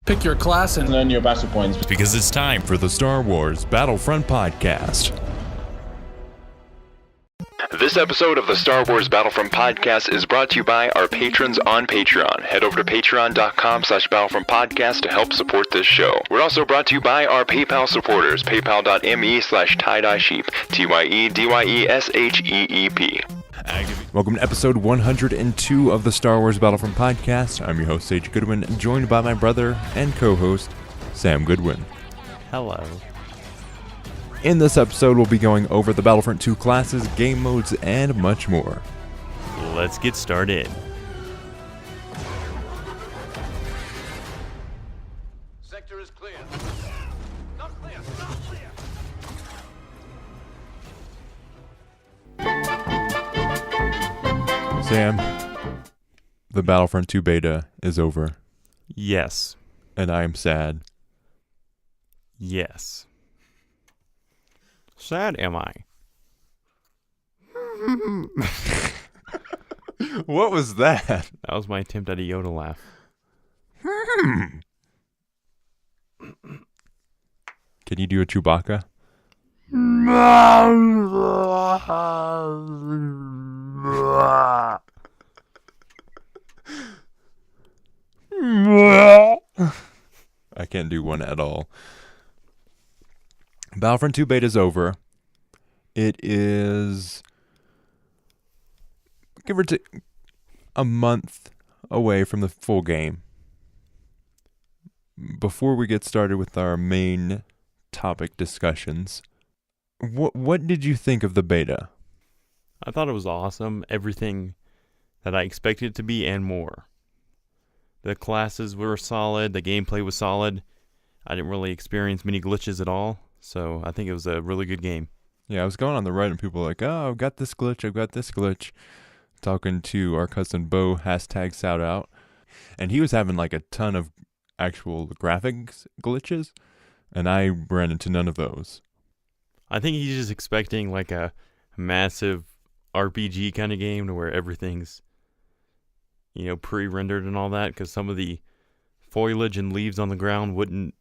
Pick your class and earn your battle points. Because it's time for the Star Wars Battlefront podcast. This episode of the Star Wars Battlefront podcast is brought to you by our patrons on Patreon. Head over to patreon.com/Battlefront podcast to help support this show. We're also brought to you by our PayPal supporters, paypal.me/tie-dye-sheep, TYEDYESHEEP. Welcome to episode 102 of the Star Wars Battlefront podcast. I'm your host, Sage Goodwin, joined by my brother and co-host, Sam Goodwin. Hello. In this episode, we'll be going over the Battlefront 2 classes, game modes, and much more. Let's get started. Sector is clear. Not clear. Not clear. Sam, the Battlefront 2 beta is over, Yes. and I am sad. Yes. Sad am I? What was that? That was my attempt at a Yoda laugh. Can you do a Chewbacca? I can't do one at all. Battlefront 2 beta is over. It is, give or take, a month away from the full game. Before we get started with our main topic discussions, what did you think of the beta? I thought it was awesome. Everything that I expected it to be and more. The classes were solid. The gameplay was solid. I didn't really experience many glitches at all. So I think it was a really good game. Yeah, I was going on the Reddit and people were like, oh, I've got this glitch. Talking to our cousin Bo, hashtag shout out. And he was having like a ton of actual graphics glitches. And I ran into none of those. I think he's just expecting like a massive RPG kind of game to where everything's, pre-rendered and all that. Because some of the foliage and leaves on the ground wouldn't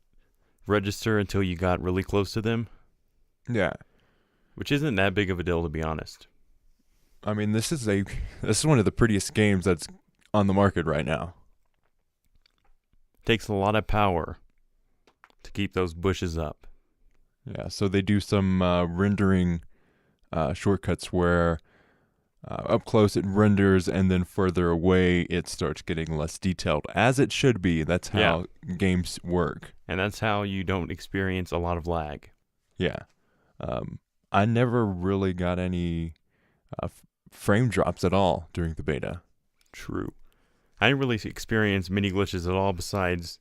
register until you got really close to them. Yeah. Which isn't that big of a deal, to be honest. I mean, this is one of the prettiest games that's on the market right now. Takes a lot of power to keep those bushes up. Yeah, so they do some rendering shortcuts where up close it renders and then further away it starts getting less detailed, as it should be. That's how games work. And that's how you don't experience a lot of lag. Yeah. I never really got any frame drops at all during the beta. True. I didn't really experience many glitches at all besides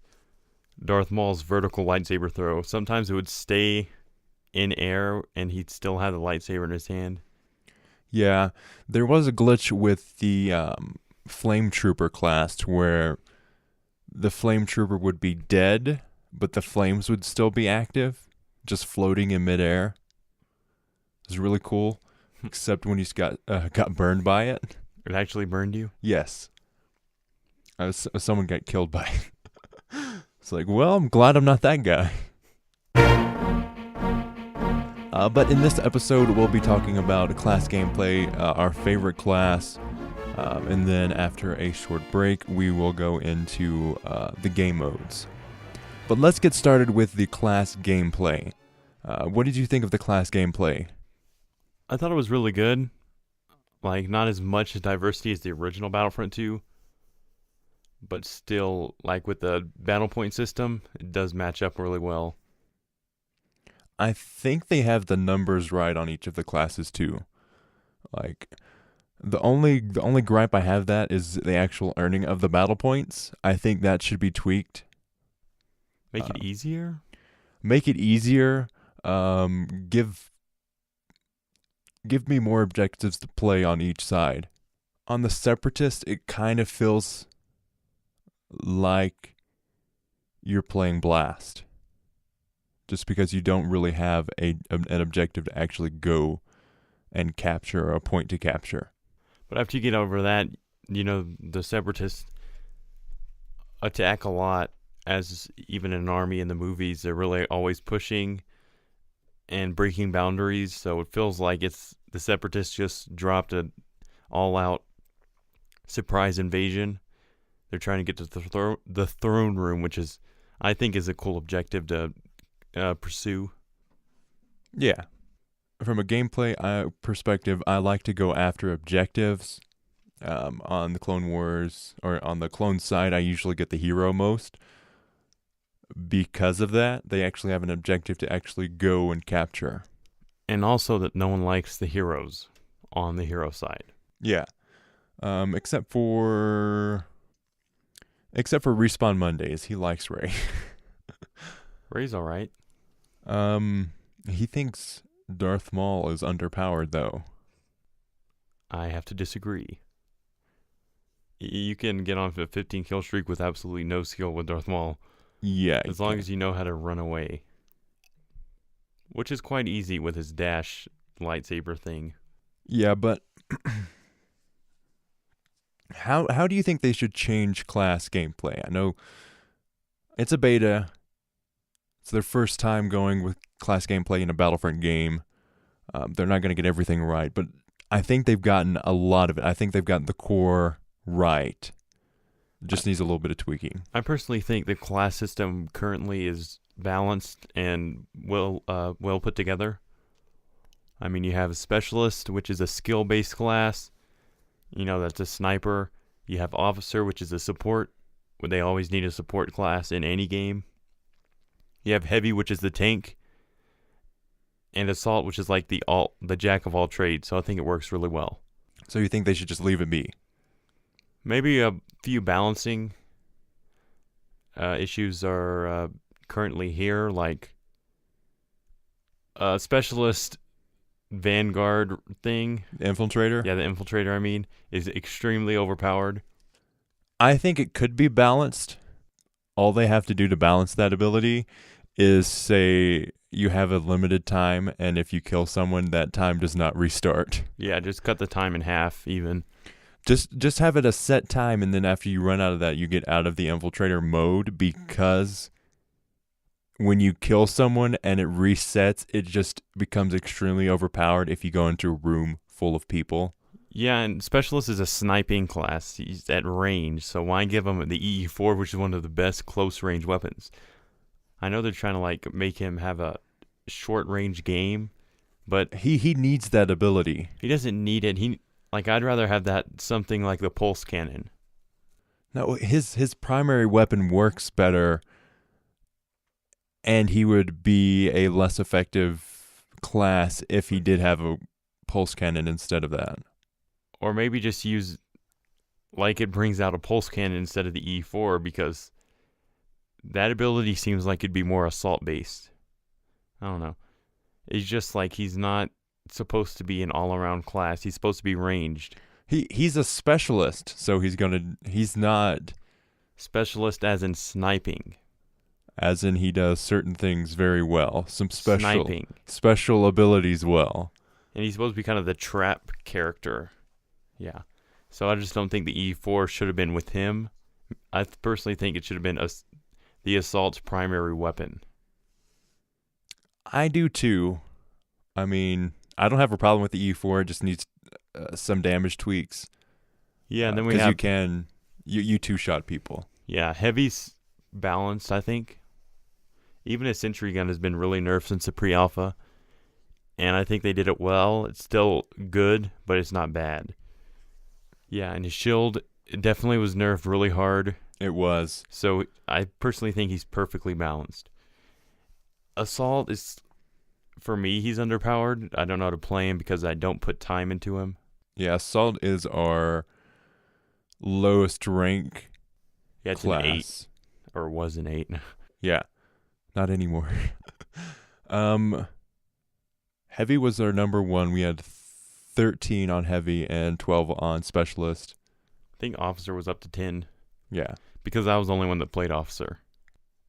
Darth Maul's vertical lightsaber throw. Sometimes it would stay in air and he'd still have the lightsaber in his hand. Yeah, there was a glitch with the Flame Trooper class where the Flame Trooper would be dead, but the flames would still be active, just floating in midair. It was really cool, except when you got burned by it. It actually burned you? Yes. Someone got killed by it. It's like, well, I'm glad I'm not that guy. But in this episode, we'll be talking about class gameplay, our favorite class, and then after a short break, we will go into the game modes. But let's get started with the class gameplay. What did you think of the class gameplay? I thought it was really good. Like, not as much diversity as the original Battlefront 2, but still, like with the battle point system, it does match up really well. I think they have the numbers right on each of the classes too. Like, the only gripe I have that is the actual earning of the battle points. I think that should be tweaked. Make it easier? Make it easier. Give me more objectives to play on each side. On the Separatist, it kind of feels like you're playing Blast. Just because you don't really have an objective to actually go and capture, or a point to capture. But after you get over that, you know, the Separatists attack a lot as even an army in the movies, they're really always pushing and breaking boundaries. So it feels like it's the Separatists just dropped an all-out surprise invasion. They're trying to get to the throne room, which is, I think, is a cool objective to pursue. Yeah. From a gameplay perspective, I like to go after objectives. On the Clone Wars, or on the clone side, I usually get the hero most. Because of that, they actually have an objective to actually go and capture. And also that no one likes the heroes on the hero side. Yeah. Except for Respawn Mondays. He likes Ray. Ray's all right. He thinks Darth Maul is underpowered, though. I have to disagree. You can get on a 15 kill streak with absolutely no skill with Darth Maul. Yeah. As long as you know how to run away. Which is quite easy with his dash lightsaber thing. Yeah, but how do you think they should change class gameplay? I know it's a beta. It's their first time going with class gameplay in a Battlefront game. They're not going to get everything right, but I think they've gotten a lot of it. I think they've gotten the core right. Just needs a little bit of tweaking. I personally think the class system currently is balanced and well put together. I mean, you have a specialist, which is a skill-based class. You know, that's a sniper. You have officer, which is a support. Where they always need a support class in any game. You have heavy, which is the tank. And assault, which is like the jack of all trades. So I think it works really well. So you think they should just leave it be? Maybe a few balancing issues are currently here, like a specialist vanguard thing. The Infiltrator? Yeah, the infiltrator, I mean, is extremely overpowered. I think it could be balanced. All they have to do to balance that ability is say you have a limited time, and if you kill someone, that time does not restart. Yeah, just cut the time in half even. Just have it a set time, and then after you run out of that, you get out of the Infiltrator mode, because when you kill someone and it resets, it just becomes extremely overpowered if you go into a room full of people. Yeah, and Specialist is a sniping class. He's at range, so why give him the EE4, which is one of the best close-range weapons? I know they're trying to like make him have a short-range game, but he needs that ability. He doesn't need it. I'd rather have that something like the pulse cannon. No, his primary weapon works better, and he would be a less effective class if he did have a pulse cannon instead of that. Or maybe just use, like, it brings out a pulse cannon instead of the E4, because that ability seems like it'd be more assault-based. I don't know. It's just like he's not supposed to be an all-around class. He's supposed to be ranged. He's a specialist, so he's not Specialist as in sniping. As in he does certain things very well. Some Sniping. special abilities well. And he's supposed to be kind of the trap character. Yeah. So I just don't think the E4 should have been with him. I personally think it should have been the assault's primary weapon. I do too. I mean, I don't have a problem with the E4. It just needs some damage tweaks. Yeah, and then we have... You two-shot people. Yeah, heavy's balanced, I think. Even his sentry gun has been really nerfed since the pre-alpha. And I think they did it well. It's still good, but it's not bad. Yeah, and his shield definitely was nerfed really hard. It was. So I personally think he's perfectly balanced. Assault is, for me, he's underpowered. I don't know how to play him because I don't put time into him. Yeah, Assault is our lowest rank It's class. an 8. Or was an 8. Yeah, not anymore. Heavy was our number 1. We had 13 on Heavy and 12 on Specialist. I think Officer was up to 10. Yeah. Because I was the only one that played Officer.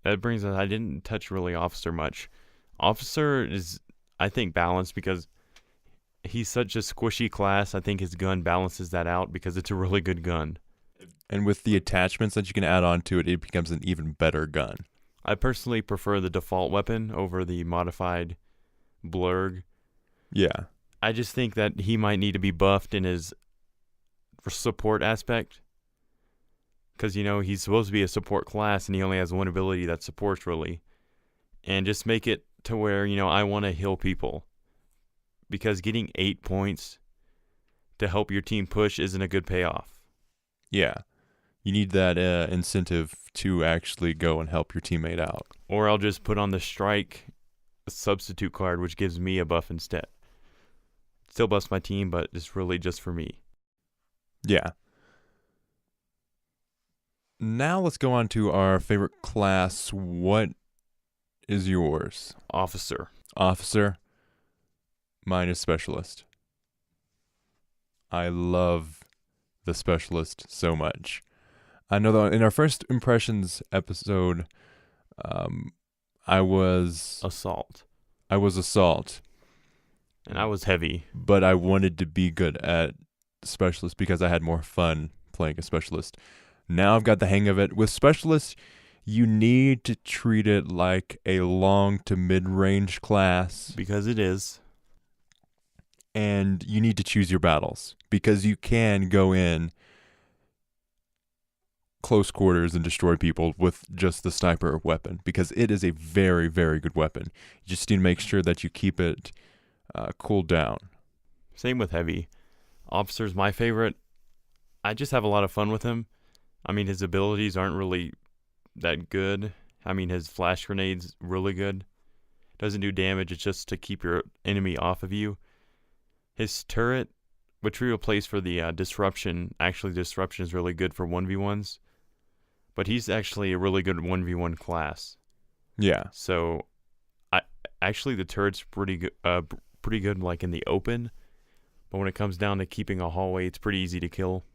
That brings us, I didn't touch really Officer much. Officer is, I think, balanced because he's such a squishy class. I think his gun balances that out because it's a really good gun. And with the attachments that you can add on to it, it becomes an even better gun. I personally prefer the default weapon over the modified blurg. Yeah. I just think that he might need to be buffed in his support aspect. Because, he's supposed to be a support class and he only has one ability that supports really. And just make it to where, I want to heal people. Because getting 8 points to help your team push isn't a good payoff. Yeah. You need that incentive to actually go and help your teammate out. Or I'll just put on the strike substitute card, which gives me a buff instead. Still buffs my team, but it's really just for me. Yeah. Now let's go on to our favorite class. What is yours? Officer. Officer. Mine is Specialist. I love the Specialist so much. I know that in our first impressions episode, I was Assault. Assault. And I was heavy. But I wanted to be good at Specialist because I had more fun playing a Specialist. Now I've got the hang of it. With Specialist, you need to treat it like a long to mid-range class. Because it is. And you need to choose your battles. Because you can go in close quarters and destroy people with just the sniper weapon. Because it is a very, very good weapon. You just need to make sure that you keep it cooled down. Same with heavy. Officer's my favorite. I just have a lot of fun with him. I mean, his abilities aren't really that good. I mean, his flash grenade's really good. Doesn't do damage. It's just to keep your enemy off of you. His turret, which we replaced for the disruption. Actually, disruption is really good for 1v1s. But he's actually a really good 1v1 class. Yeah. So, actually the turret's pretty good like in the open. But when it comes down to keeping a hallway, it's pretty easy to kill.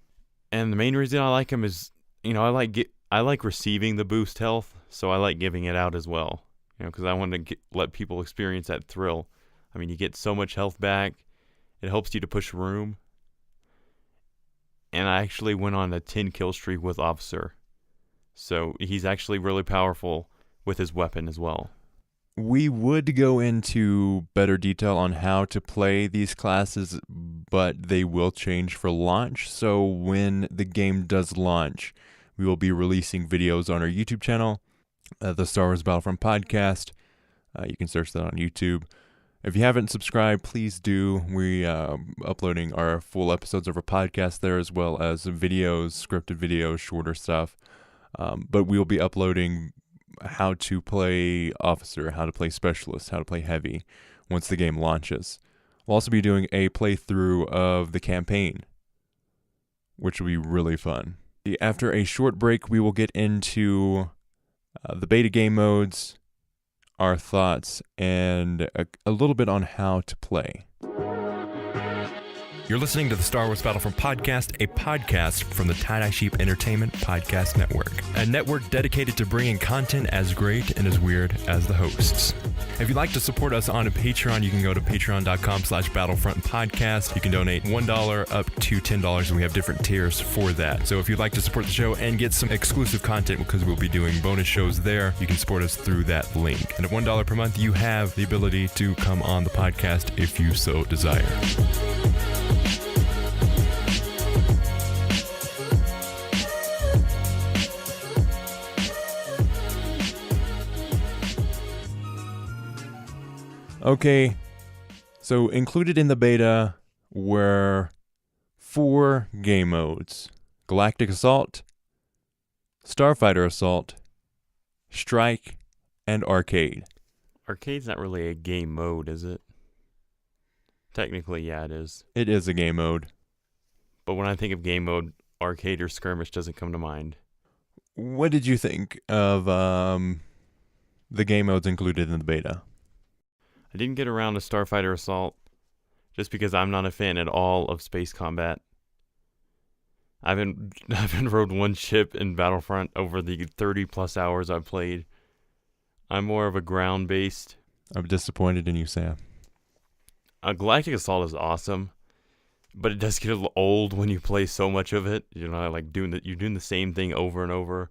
And the main reason I like him is, I like receiving the boost health, so I like giving it out as well. Because I want to let people experience that thrill. I mean, you get so much health back. It helps you to push room. And I actually went on a 10 kill streak with Officer. So he's actually really powerful with his weapon as well. We would go into better detail on how to play these classes, but they will change for launch. So when the game does launch, we will be releasing videos on our YouTube channel, the Star Wars Battlefront podcast. You can search that on YouTube. If you haven't subscribed, please do. We uploading our full episodes of our podcast there, as well as videos, scripted videos, shorter stuff. But we will be uploading how to play Officer, how to play Specialist, how to play Heavy once the game launches. We'll also be doing a playthrough of the campaign, which will be really fun. After a short break, we will get into the beta game modes, our thoughts, and a little bit on how to play. You're listening to the Star Wars Battlefront podcast, a podcast from the Tie-Dye Sheep Entertainment Podcast Network, a network dedicated to bringing content as great and as weird as the hosts. If you'd like to support us on a Patreon, you can go to patreon.com/Battlefront podcast. You can donate $1 up to $10, and we have different tiers for that. So if you'd like to support the show and get some exclusive content, because we'll be doing bonus shows there, you can support us through that link. And at $1 per month, you have the ability to come on the podcast if you so desire. Okay, so included in the beta were 4 game modes: Galactic Assault, Starfighter Assault, Strike, and Arcade. Arcade's not really a game mode, is it? Technically, yeah, it is. It is a game mode. But when I think of game mode, Arcade or Skirmish doesn't come to mind. What did you think of the game modes included in the beta? I didn't get around to Starfighter Assault just because I'm not a fan at all of space combat. I haven't rode one ship in Battlefront over the 30 plus hours I've played. I'm more of a ground based. I'm disappointed in you, Sam. Galactic Assault is awesome. But it does get a little old when you play so much of it. You're not like you're doing the same thing over and over.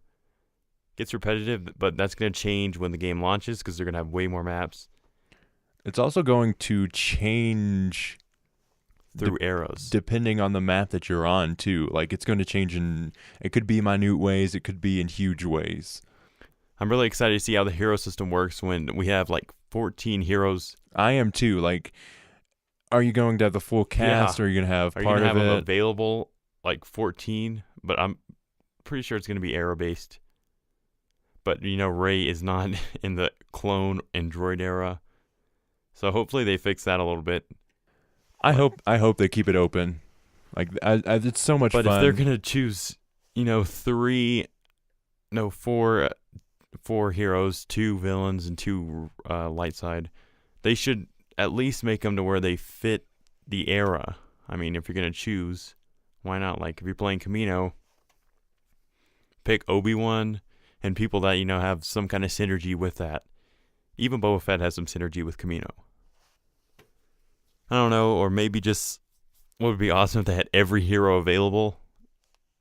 Gets repetitive, but that's going to change when the game launches because they're going to have way more maps. It's also going to change through arrows. Depending on the map that you're on, too. Like, it's going to change it could be minute ways, it could be in huge ways. I'm really excited to see how the hero system works when we have, like, 14 heroes. I am, too. Like, are you going to have the full cast, or are you going to have part of it? Are you going to have them available, like, 14? But I'm pretty sure it's going to be arrow-based. But, Rey is not in the clone and droid era. So hopefully they fix that a little bit. I hope they keep it open. Like, it's so much fun. But if they're gonna choose, four heroes, 2 villains, and 2 light side, they should at least make them to where they fit the era. I mean, if you're gonna choose, why not? Like, if you're playing Camino, pick Obi-Wan and people that have some kind of synergy with that. Even Boba Fett has some synergy with Camino. I don't know, or maybe just what would be awesome if they had every hero available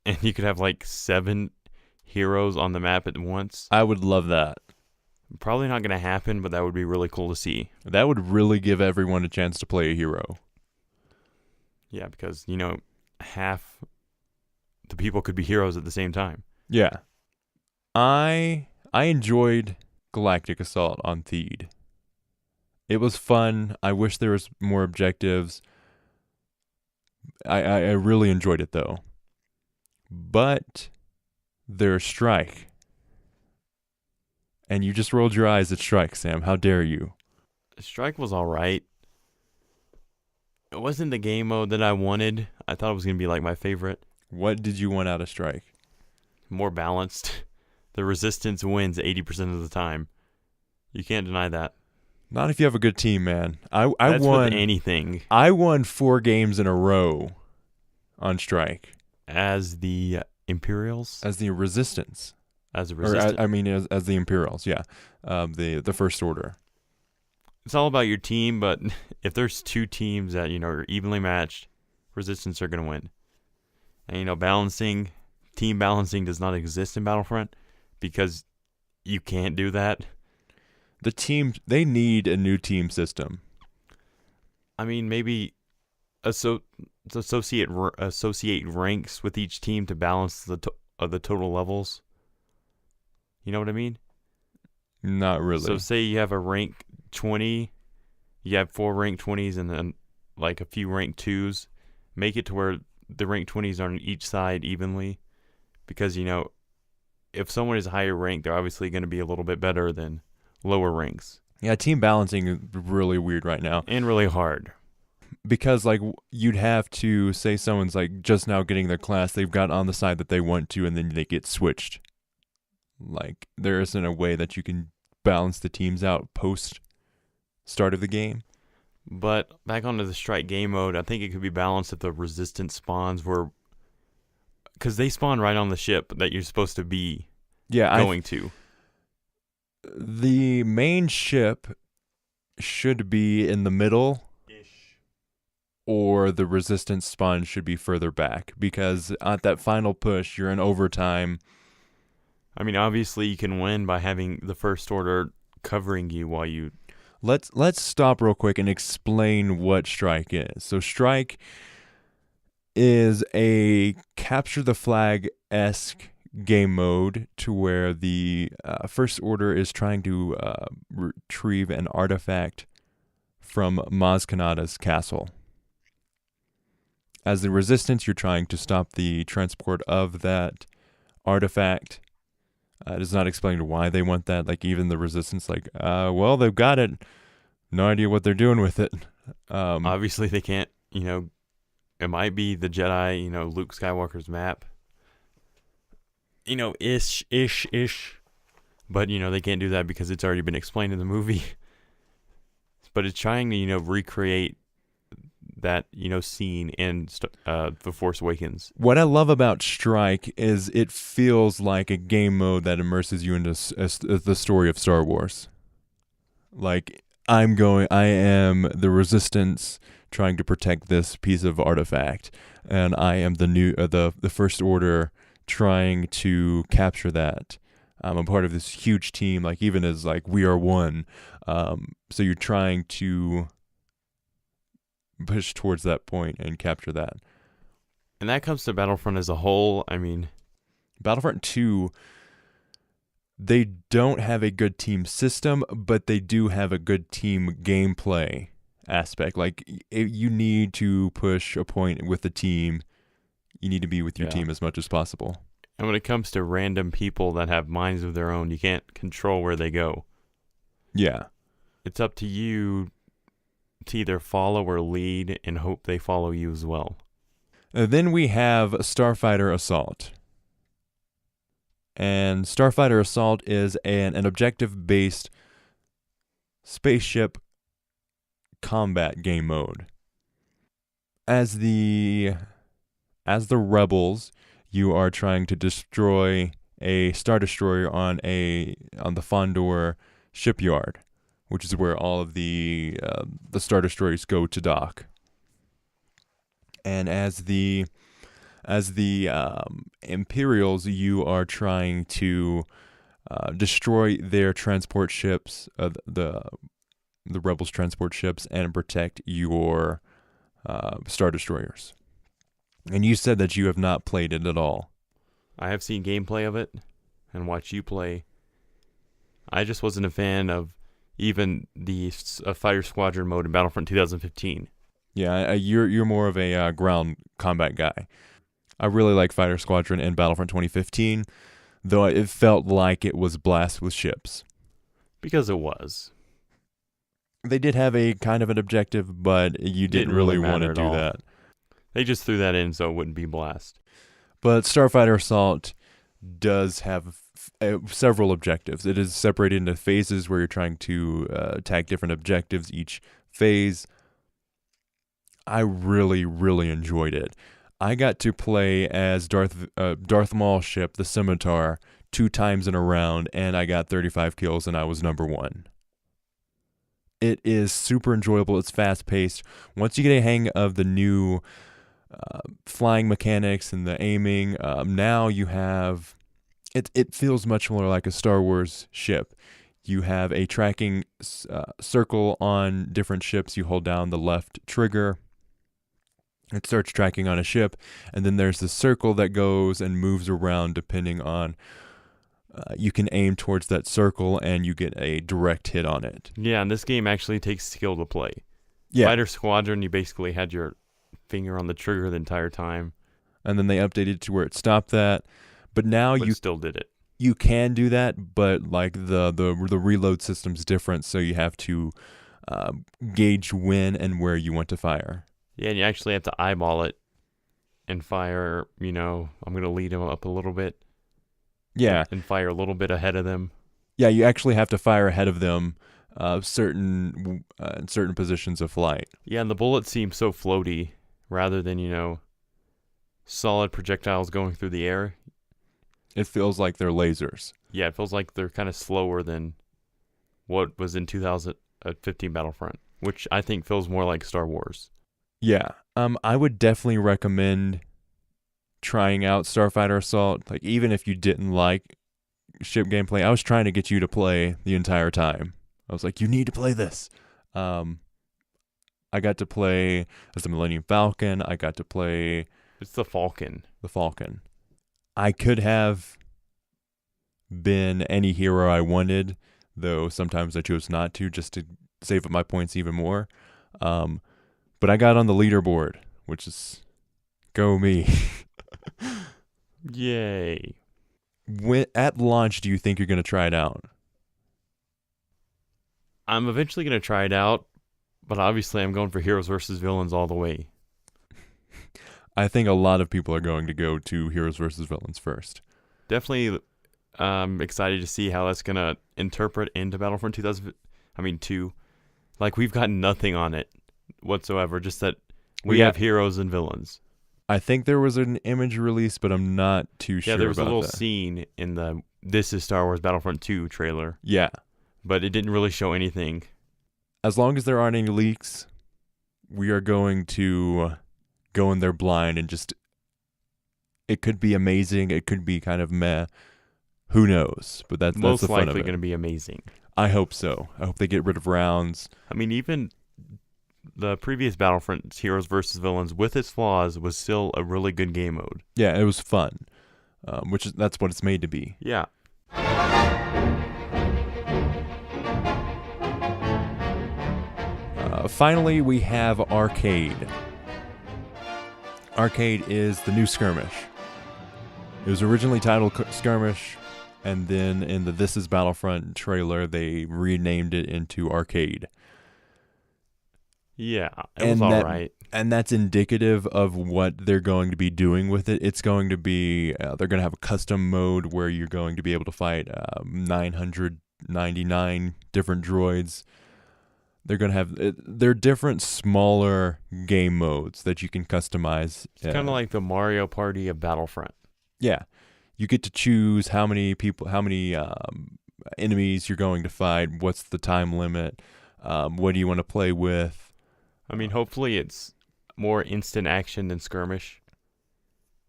and you could have like 7 heroes on the map at once. I would love that. Probably not going to happen, but that would be really cool to see. That would really give everyone a chance to play a hero. Yeah, because, half the people could be heroes at the same time. Yeah. I enjoyed Galactic Assault on Theed. It was fun. I wish there was more objectives. I really enjoyed it, though. But there's Strike. And you just rolled your eyes at Strike, Sam. How dare you? Strike was all right. It wasn't the game mode that I wanted. I thought it was going to be like my favorite. What did you want out of Strike? More balanced. The resistance wins 80% of the time. You can't deny that. Not if you have a good team, man. I That's won with anything. I won 4 games in a row on Strike. As the Imperials? As the Resistance. As the Resistance? As the Imperials, yeah. The First Order. It's all about your team, but if there's 2 teams that, are evenly matched, Resistance are going to win. And, team balancing does not exist in Battlefront because you can't do that. The team, they need a new team system. I mean, maybe associate ranks with each team to balance the total levels. You know what I mean? Not really. So say you have a rank 20, you have 4 rank 20s and then like a few rank 2s. Make it to where the rank 20s are on each side evenly. Because, if someone is higher ranked, they're obviously going to be a little bit better than lower ranks. Yeah, team balancing is really weird right now. And really hard. Because, like, you'd have to say someone's, like, just now getting their class, they've got on the side that they want to, and then they get switched. Like, there isn't a way that you can balance the teams out post start of the game. But back onto the Strike game mode, I think it could be balanced if the Resistance spawns were... Because they spawn right on the ship that you're supposed to be going to. The main ship should be in the middle-ish, or the Resistance spawn should be further back, because at that final push, you're in overtime. I mean, obviously, you can win by having the First Order covering you while you... Let's stop real quick and explain what Strike is. So Strike is a capture the flag-esque game mode to where the First Order is trying to retrieve an artifact from Maz Kanata's castle. As the Resistance, you're trying to stop the transport of that artifact. It is not explained why they want that. Like, even the Resistance, like, well, they've got it. No idea what they're doing with it. Obviously, they can't, it might be the Jedi, Luke Skywalker's map. Ish. But, they can't do that because it's already been explained in the movie. But it's trying to, recreate that, scene in The Force Awakens. What I love about Strike is it feels like a game mode that immerses you into the story of Star Wars. Like, I am the resistance trying to protect this piece of artifact, and I am the First Order trying to capture that. I'm part of this huge team, like even as like we are one. So you're trying to push towards that point and capture that. And that comes to Battlefront as a whole. I mean, Battlefront 2, they don't have a good team system, but they do have a good team gameplay aspect. Like, you need to push a point with the team. You need to be with your team as much as possible. And when it comes to random people that have minds of their own, you can't control where they go. Yeah. It's up to you to either follow or lead and hope they follow you as well. Then we have Starfighter Assault. And Starfighter Assault is an objective-based spaceship combat game mode. As the rebels, you are trying to destroy a Star Destroyer on the Fondor shipyard, which is where all of the Star Destroyers go to dock. And as the Imperials, you are trying to destroy their transport ships, the rebels' transport ships, and protect your Star Destroyers. And you said that you have not played it at all. I have seen gameplay of it and watched you play. I just wasn't a fan of even the fighter squadron mode in Battlefront 2015. Yeah, you're more of a ground combat guy. I really like Fighter Squadron in Battlefront 2015, though it felt like it was blast with ships. Because it was. They did have a kind of an objective, but you didn't really want to do that. They just threw that in so it wouldn't be blast. But Starfighter Assault does have several objectives. It is separated into phases where you're trying to attack different objectives each phase. I really, really enjoyed it. I got to play as Darth Maul's ship, the Scimitar, 2 times in a round, and I got 35 kills, and I was number 1. It is super enjoyable. It's fast-paced. Once you get a hang of the new flying mechanics and the aiming, now you have... It feels much more like a Star Wars ship. You have a tracking circle on different ships. You hold down the left trigger. It starts tracking on a ship, and then there's the circle that goes and moves around depending on... you can aim towards that circle, and you get a direct hit on it. Yeah, and this game actually takes skill to play. Yeah. Fighter Squadron, you basically had your finger on the trigger the entire time. And then they updated to where it stopped that. But now you still did it. You can do that, but like the reload system's different, so you have to gauge when and where you want to fire. Yeah, and you actually have to eyeball it and fire, I'm going to lead them up a little bit. Yeah. And fire a little bit ahead of them. Yeah, you actually have to fire ahead of them in certain positions of flight. Yeah, and the bullets seem so floaty rather than, solid projectiles going through the air. It feels like they're lasers. Yeah, it feels like they're kind of slower than what was in 2015 Battlefront, which I think feels more like Star Wars. Yeah, I would definitely recommend trying out Starfighter Assault. Like, even if you didn't like ship gameplay, I was trying to get you to play the entire time. I was like, you need to play this. I got to play as the Millennium Falcon. I got to play... It's the Falcon. The Falcon. I could have been any hero I wanted, though sometimes I chose not to, just to save up my points even more. But I got on the leaderboard, which is go me. Yay. At launch, do you think you're going to try it out? I'm eventually going to try it out, but obviously I'm going for heroes versus villains all the way. I think a lot of people are going to go to heroes versus villains first. Definitely excited to see how that's going to interpret into Battlefront 2. Like, we've got nothing on it whatsoever, just that we have heroes and villains. I think there was an image release, but I'm not too sure about that. Yeah, there was a little scene in the This is Star Wars Battlefront 2 trailer. Yeah. But it didn't really show anything. as long as there aren't any leaks, we are going to go in there blind and just, it could be amazing, it could be kind of meh, who knows, but that's Most the fun of likely it. going to be amazing. I hope so. I hope they get rid of rounds. I mean, even the previous Battlefront Heroes versus Villains, with its flaws, was still a really good game mode. Yeah, it was fun, that's what it's made to be. Yeah. Finally, we have Arcade. Arcade is the new Skirmish. It was originally titled Skirmish, and then in the This Is Battlefront trailer, they renamed it into Arcade. Yeah, it was all right. And that's indicative of what they're going to be doing with it. It's going to be, they're going to have a custom mode where you're going to be able to fight 999 different droids. They're going to have, they're different, smaller game modes that you can customize. It's kind of like the Mario Party of Battlefront. Yeah. You get to choose how many enemies you're going to fight, what's the time limit, what do you want to play with. I mean, hopefully it's more instant action than Skirmish,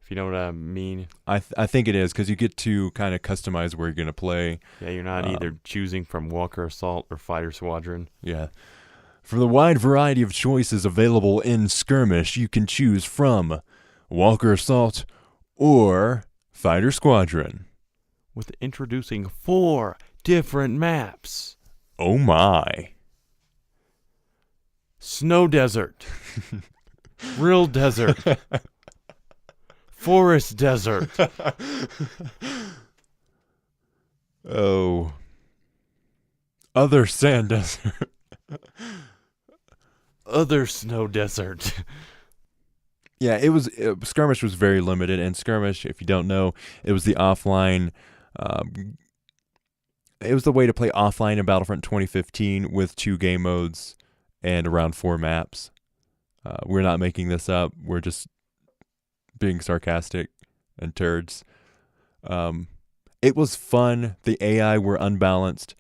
if you know what I mean. I think it is, because you get to kind of customize where you're going to play. Yeah, you're not either choosing from Walker Assault or Fighter Squadron. Yeah. For the wide variety of choices available in Skirmish, you can choose from Walker Assault or Fighter Squadron. With introducing 4 different maps. Oh my. Snow Desert. Real Desert. Forest Desert. Oh. Other Sand Desert. Other Snow Desert. Yeah, Skirmish was very limited, and Skirmish, if you don't know, it was the offline, it was the way to play offline in Battlefront 2015 with 2 game modes and around 4 maps. We're not making this up. We're just being sarcastic and turds. It was fun. The AI were unbalanced.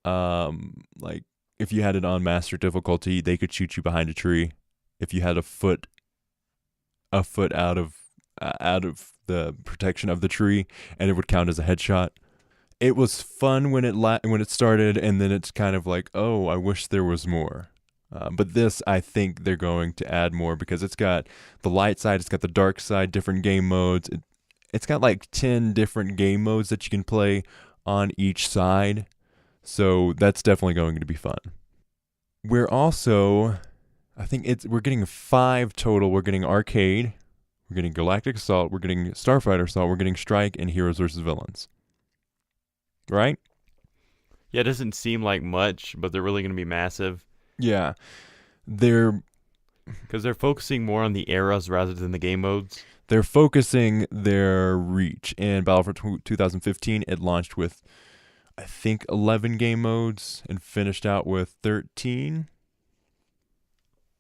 Like, if you had it on master difficulty, they could shoot you behind a tree. If you had a foot out of the protection of the tree, and it would count as a headshot. It was fun when it started, and then it's kind of like, oh, I wish there was more. But this, I think they're going to add more, because it's got the light side, it's got the dark side, different game modes. It's got like 10 different game modes that you can play on each side. So that's definitely going to be fun. We're also, we're getting 5 total. We're getting Arcade, we're getting Galactic Assault, we're getting Starfighter Assault, we're getting Strike, and Heroes vs. Villains. Right? Yeah, it doesn't seem like much, but they're really going to be massive. Yeah. Because they're focusing more on the eras rather than the game modes. They're focusing their reach. In Battlefront 2015, it launched with, I think, 11 game modes and finished out with 13.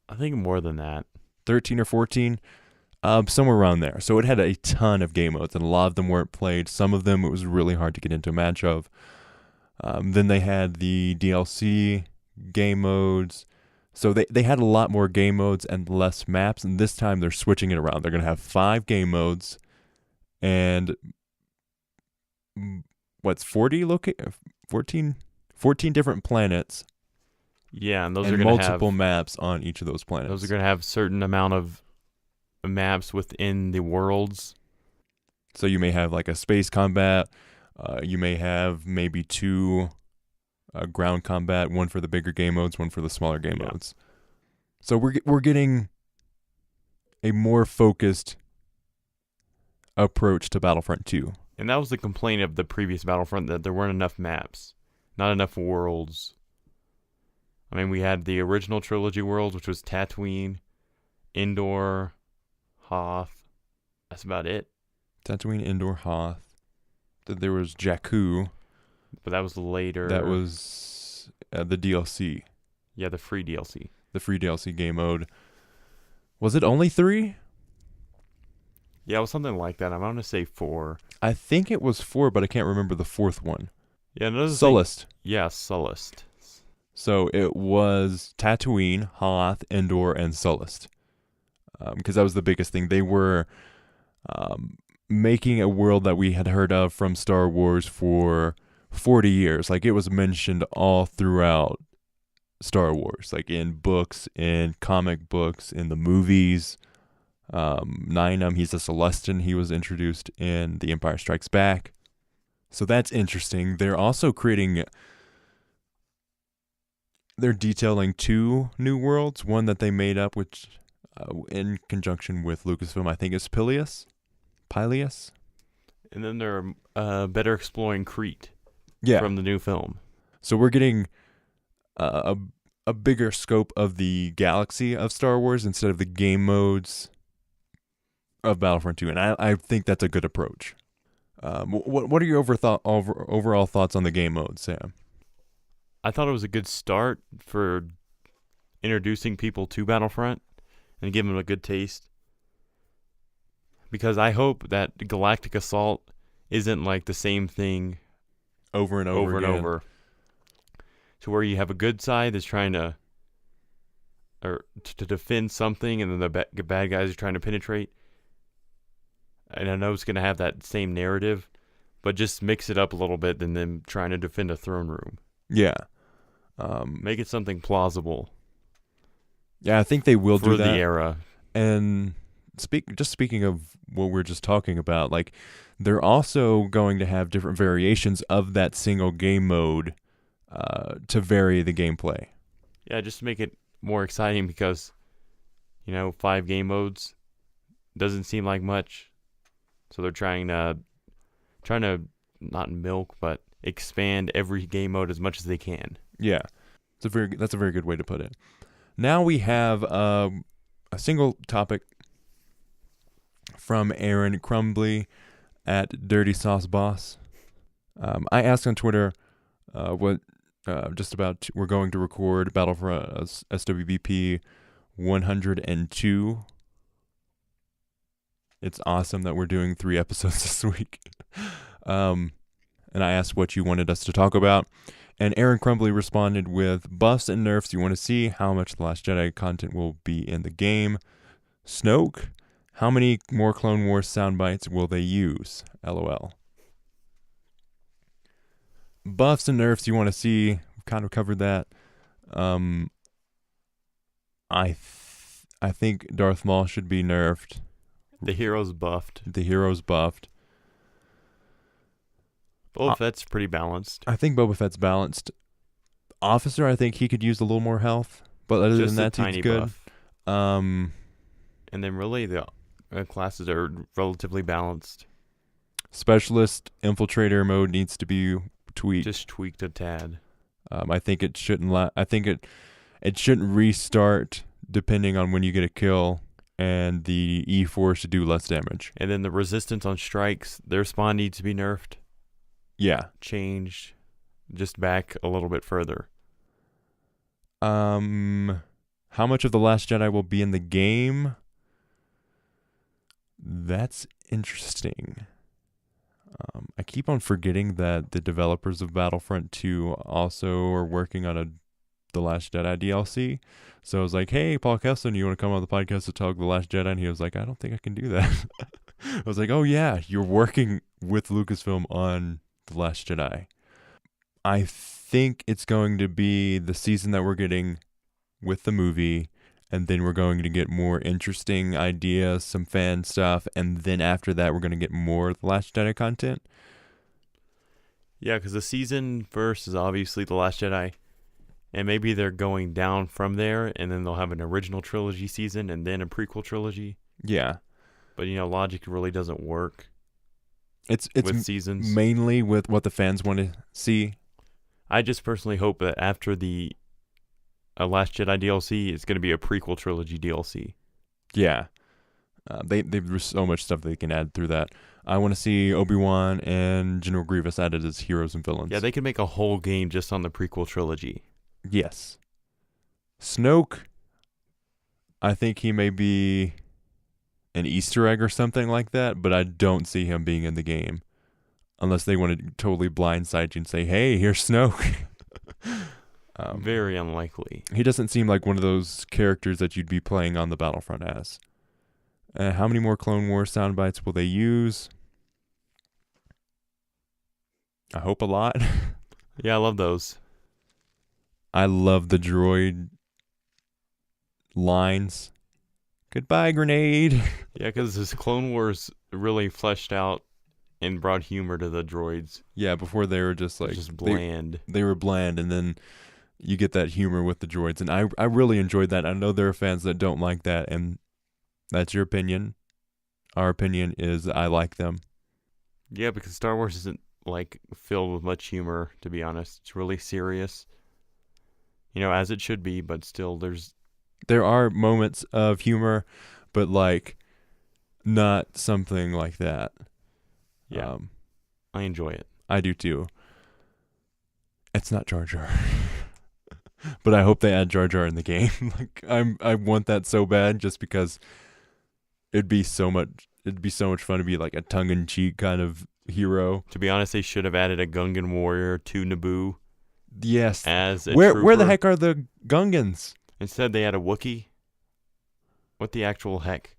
I think more than that. 13 or 14, somewhere around there. So it had a ton of game modes, and a lot of them weren't played. Some of them it was really hard to get into a match of. Then they had the DLC game modes. So they had a lot more game modes and less maps, and this time they're switching it around. They're going to have 5 game modes and 14 different planets. Yeah, and those and are going to have multiple maps on each of those planets. Those are going to have certain amount of maps within the worlds. So you may have like a space combat. You may have maybe 2 ground combat, one for the bigger game modes, one for the smaller game modes. So we're getting a more focused approach to Battlefront 2. And that was the complaint of the previous Battlefront, that there weren't enough maps, not enough worlds. I mean, we had the original trilogy worlds, which was Tatooine, Endor, Hoth. That's about it. Tatooine, Endor, Hoth. Then there was Jakku. But that was later. That was the DLC. Yeah, the free DLC. The free DLC game mode. Was it only 3? Yeah, it was something like that. I'm going to say 4. I think it was 4, but I can't remember the 4th one. Yeah, another Sullust. Yeah, Sullust. So it was Tatooine, Hoth, Endor, and Sullust. Because that was the biggest thing. They were making a world that we had heard of from Star Wars for 40 years. Like, it was mentioned all throughout Star Wars, like in books, in comic books, in the movies. Ninem, he's a Celestian. He was introduced in The Empire Strikes Back. So that's interesting. They're also they're detailing 2 new worlds. One that they made up, which in conjunction with Lucasfilm, I think is Peleus. And then they're better exploring Crete Yeah. from the new film. So we're getting a bigger scope of the galaxy of Star Wars instead of the game modes of Battlefront 2, and I think that's a good approach. What are your overall thoughts on the game mode, Sam? I thought it was a good start for introducing people to Battlefront and giving them a good taste. Because I hope that Galactic Assault isn't like the same thing Over and over again. To where you have a good side that's trying to defend something, and then the bad guys are trying to penetrate. And I know it's going to have that same narrative, but just mix it up a little bit than them trying to defend a throne room. Yeah. Make it something plausible. Yeah, I think they will do for that. the era. And speaking of what we're just talking about, like, they're also going to have different variations of that single game mode to vary the gameplay. Yeah, just to make it more exciting, because 5 game modes doesn't seem like much. So they're trying to not milk, but expand every game mode as much as they can. Yeah, that's a very good way to put it. Now we have a single topic from Aaron Crumbly at Dirty Sauce Boss. I asked on Twitter what we're going to record Battlefront SWBP 102. It's awesome that we're doing 3 episodes this week. And I asked what you wanted us to talk about. And Aaron Crumbly responded with buffs and nerfs you want to see, how much The Last Jedi content will be in the game. Snoke, how many more Clone Wars sound bites will they use? LOL. Buffs and nerfs you want to see, we've kind of covered that. I think Darth Maul should be nerfed. The hero's buffed. Boba Fett's pretty balanced. I think Boba Fett's balanced. Officer, I think he could use a little more health, but other Just than a that, he's tiny good. buff. Um, And then really the classes are relatively balanced. Specialist infiltrator mode needs to be tweaked. Just tweaked a tad. I think it shouldn't. I think it shouldn't restart depending on when you get a kill, and the E4 should do less damage. And then the resistance on strikes, their spawn needs to be nerfed. Yeah. Changed. Just back a little bit further. How much of The Last Jedi will be in the game? That's interesting. I keep on forgetting that the developers of Battlefront 2 also are working on The Last Jedi DLC. So I was like, hey, Paul Kesson, you want to come on the podcast to talk The Last Jedi? And he was like, I don't think I can do that. I was like, oh yeah, you're working with Lucasfilm on The Last Jedi. I think it's going to be the season that we're getting with the movie, and then we're going to get more interesting ideas, some fan stuff, and then after that we're going to get more The Last Jedi content. Yeah, because the season first is obviously The Last Jedi, and maybe they're going down from there, and then they'll have an original trilogy season and then a prequel trilogy. Yeah. But, logic really doesn't work. It's with seasons. Mainly with what the fans want to see. I just personally hope that after the Last Jedi DLC, it's going to be a prequel trilogy DLC. Yeah. There's so much stuff they can add through that. I want to see Obi-Wan and General Grievous added as heroes and villains. Yeah, they can make a whole game just on the prequel trilogy. Yes. Snoke, I think he may be an Easter egg or something like that, but I don't see him being in the game. Unless they want to totally blindside you and say, hey, here's Snoke. Very unlikely. He doesn't seem like one of those characters that you'd be playing on the Battlefront as. How many more Clone Wars sound bites will they use? I hope a lot. Yeah, I love those. I love the droid lines. Goodbye, grenade. Yeah, because this Clone Wars really fleshed out and brought humor to the droids. Yeah, before they were just like Just bland. They were bland, and then you get that humor with the droids, and I really enjoyed that. I know there are fans that don't like that, and that's your opinion. Our opinion is I like them. Yeah, because Star Wars isn't like filled with much humor, to be honest. It's really serious. You know, as it should be, but still There are moments of humor, but like not something like that. Yeah. I enjoy it. I do too. It's not Jar Jar. But I hope they add Jar Jar in the game. Like I want that so bad, just because it'd be so much fun to be like a tongue-in-cheek kind of hero. To be honest, they should have added a Gungan warrior to Naboo Yes. as a Where the trooper. heck are the Gungans? Instead, they had a Wookiee. What the actual heck?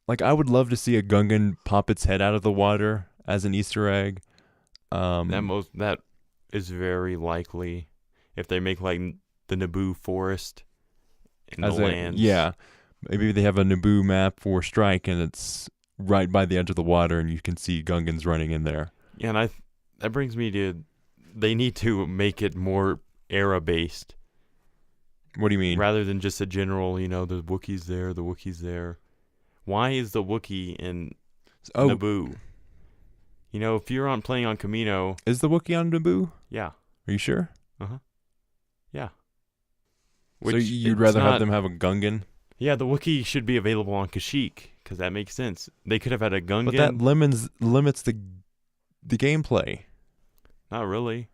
Like, I would love to see a Gungan pop its head out of the water as an Easter egg. That is very likely if they make like the Naboo forest in the lands. Yeah. Maybe they have a Naboo map for Strike, and it's right by the edge of the water, and you can see Gungans running in there. Yeah, and that brings me to, they need to make it more era-based. What do you mean? Rather than just a general, the Wookiee's there, the Wookiee's there. Why is the Wookiee in Naboo? If you're playing on Camino. Is the Wookiee on Naboo? Yeah. Are you sure? Uh-huh. Yeah. So you'd rather have them have a Gungan? Yeah, the Wookiee should be available on Kashyyyk, because that makes sense. They could have had a Gungan. But that limits the gameplay. Not really.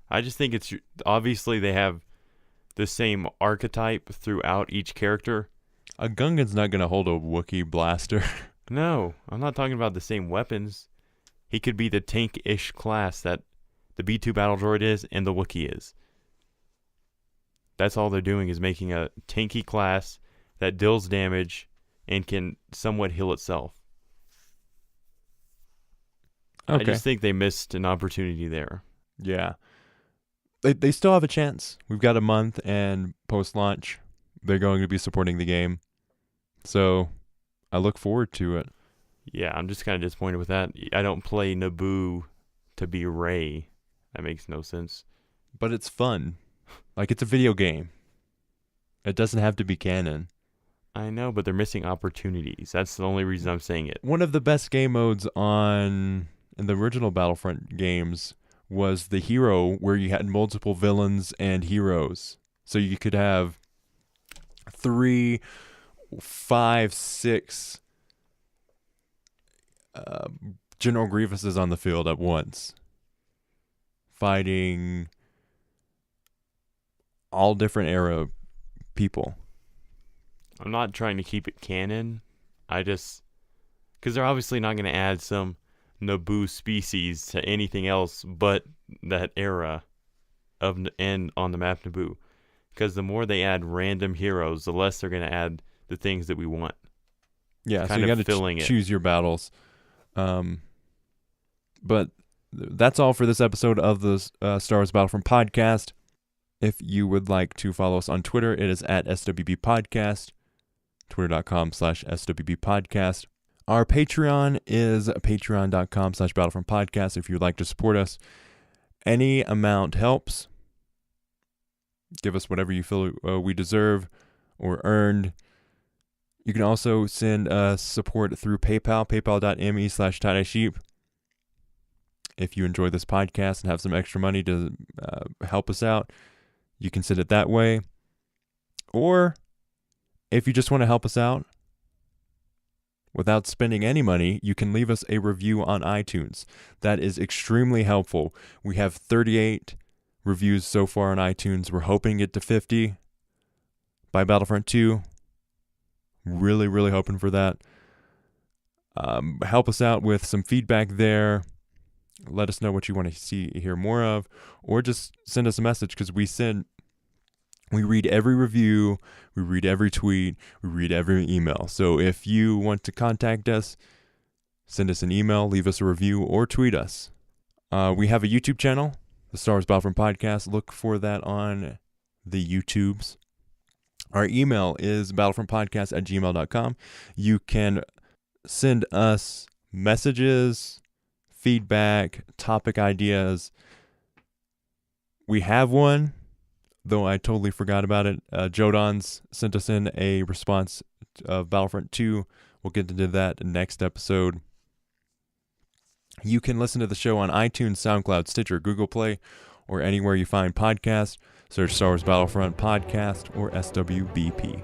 I just think it's obviously they have the same archetype throughout each character. A Gungan's not going to hold a Wookiee blaster. No, I'm not talking about the same weapons. He could be the tank-ish class that the B-2 battle droid is and the Wookiee is. That's all they're doing, is making a tanky class that deals damage and can somewhat heal itself. Okay. I just think they missed an opportunity there. Yeah. They still have a chance. We've got a month, and post-launch, they're going to be supporting the game. So I look forward to it. Yeah, I'm just kind of disappointed with that. I don't play Naboo to be Rey. That makes no sense. But it's fun. Like, it's a video game. It doesn't have to be canon. I know, but they're missing opportunities. That's the only reason I'm saying it. One of the best game modes in the original Battlefront games was the hero, where you had multiple villains and heroes. So you could have 3, 5, 6 General Grievuses on the field at once, fighting all different era people. I'm not trying to keep it canon. Because they're obviously not going to add some Naboo species to anything else but that era and on the map Naboo. Because the more they add random heroes, the less they're going to add the things that we want. Yeah, so you got to choose your battles. But that's all for this episode of the Star Wars Battlefront podcast. If you would like to follow us on Twitter, it is at SWB Podcast, twitter.com/SWB Podcast. Our Patreon is patreon.com/Battlefront Podcast. If you would like to support us, any amount helps. Give us whatever you feel we deserve or earned. You can also send support through PayPal, paypal.me/TieDieSheep. If you enjoy this podcast and have some extra money to help us out, you can send it that way. Or if you just want to help us out without spending any money, you can leave us a review on iTunes. That is extremely helpful. We have 38 reviews so far on iTunes. We're hoping to get to 50 by Battlefront 2. Really, really hoping for that. Help us out with some feedback there. Let us know what you want to hear more of, or just send us a message, because we read every review, we read every tweet, we read every email. So if you want to contact us, send us an email, leave us a review, or tweet us. We have a YouTube channel, the Star Wars Battlefront Podcast. Look for that on the YouTubes. Our email is battlefrontpodcast@gmail.com. You can send us messages, feedback, topic ideas. We have one, though I totally forgot about it. Jodon's sent us in a response of Battlefront 2. We'll get into that next episode. You can listen to the show on iTunes, SoundCloud, Stitcher, Google Play, or anywhere you find podcasts. Search Star Wars Battlefront Podcast or SWBP.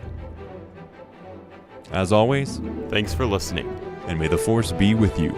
As always, Thanks for listening. and may the Force be with you.